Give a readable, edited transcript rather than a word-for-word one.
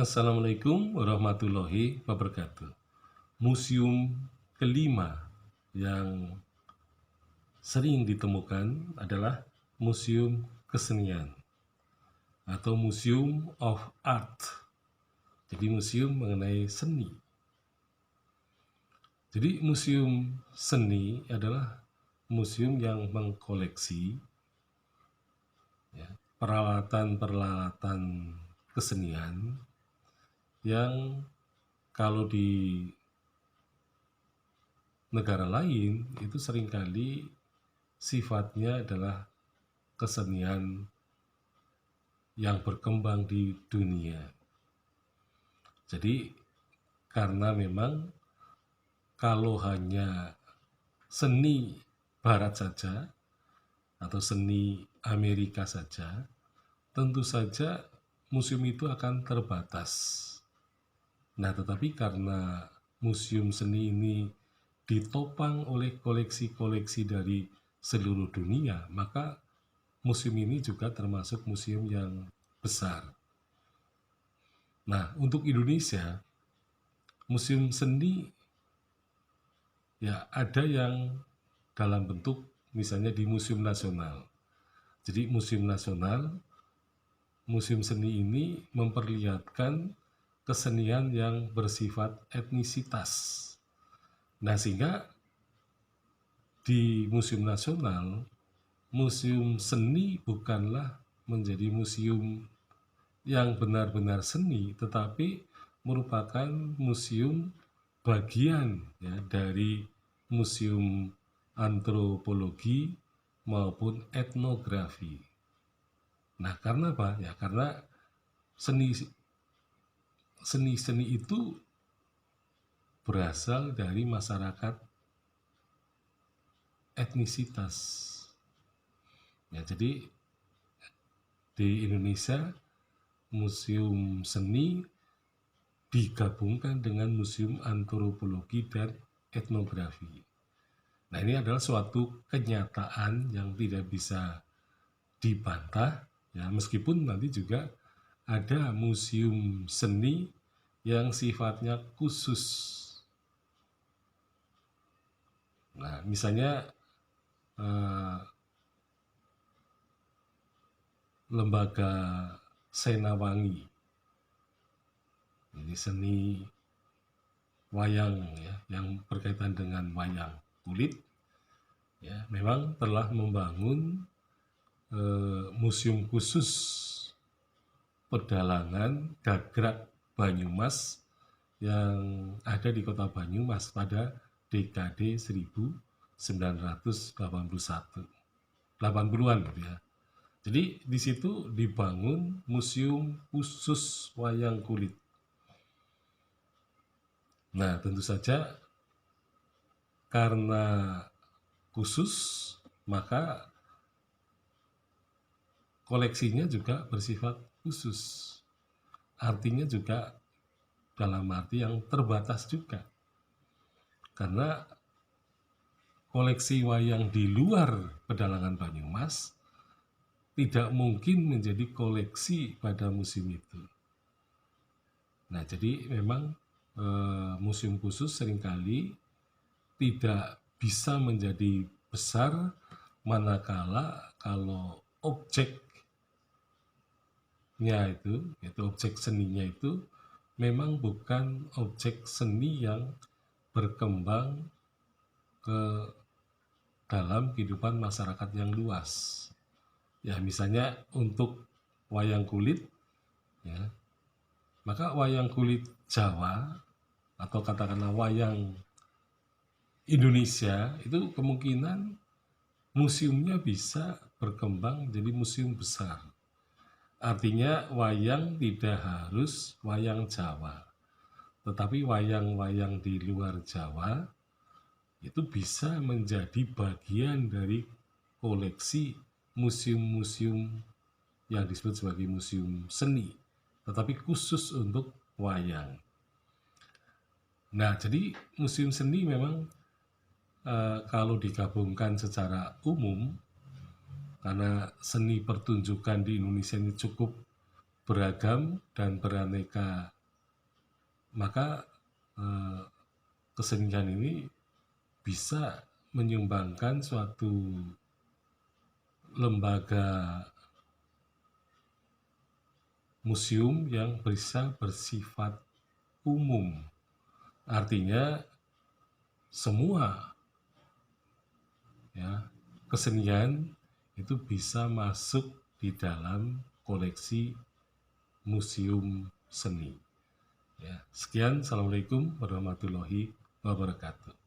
Assalamualaikum warahmatullahi wabarakatuh. Museum kelima yang sering ditemukan adalah Museum Kesenian atau Museum of Art. Jadi museum mengenai seni. Jadi museum seni adalah museum yang mengkoleksi peralatan-peralatan kesenian yang kalau di negara lain itu seringkali sifatnya adalah kesenian yang berkembang di dunia. Jadi karena memang kalau hanya seni barat saja atau seni Amerika saja, tentu saja museum itu akan terbatas. Nah, tetapi karena museum seni ini ditopang oleh koleksi-koleksi dari seluruh dunia, maka museum ini juga termasuk museum yang besar. Nah, untuk Indonesia, museum seni ya ada yang dalam bentuk misalnya di Museum Nasional. Jadi Museum Nasional, museum seni ini memperlihatkan kesenian yang bersifat etnisitas. Nah, sehingga di Museum Nasional, museum seni bukanlah menjadi museum yang benar-benar seni, tetapi merupakan museum bagian ya, dari museum antropologi maupun etnografi. Nah, karena apa? Ya, karena seni itu berasal dari masyarakat etnisitas. Ya, jadi di Indonesia museum seni digabungkan dengan museum antropologi dan etnografi. Nah, ini adalah suatu kenyataan yang tidak bisa dibantah ya, meskipun nanti juga ada museum seni yang sifatnya khusus. Nah, misalnya lembaga Senawangi, ini seni wayang ya, yang berkaitan dengan wayang kulit ya, memang telah membangun museum khusus pedalangan Gagrak Banyumas yang ada di kota Banyumas pada dekade 1980-an gitu ya. Jadi di situ dibangun museum khusus wayang kulit. Nah, tentu saja karena khusus, maka koleksinya juga bersifat khusus. Artinya juga dalam arti yang terbatas juga. Karena koleksi wayang di luar pedalangan Banyumas tidak mungkin menjadi koleksi pada museum itu. Nah, jadi memang museum khusus seringkali tidak bisa menjadi besar manakala kalau objeknya itu, yaitu objek seninya itu memang bukan objek seni yang berkembang ke dalam kehidupan masyarakat yang luas. Ya, misalnya untuk wayang kulit, ya, maka wayang kulit Jawa atau katakanlah wayang Indonesia itu kemungkinan museumnya bisa berkembang jadi museum besar. Artinya wayang tidak harus wayang Jawa, tetapi wayang-wayang di luar Jawa itu bisa menjadi bagian dari koleksi museum-museum yang disebut sebagai museum seni, tetapi khusus untuk wayang. Nah, jadi museum seni memang kalau digabungkan secara umum, karena seni pertunjukan di Indonesia ini cukup beragam dan beraneka, maka kesenian ini bisa menyumbangkan suatu lembaga museum yang bisa bersifat umum. Artinya semua ya kesenian itu bisa masuk di dalam koleksi museum seni. Ya, sekian, assalamualaikum warahmatullahi wabarakatuh.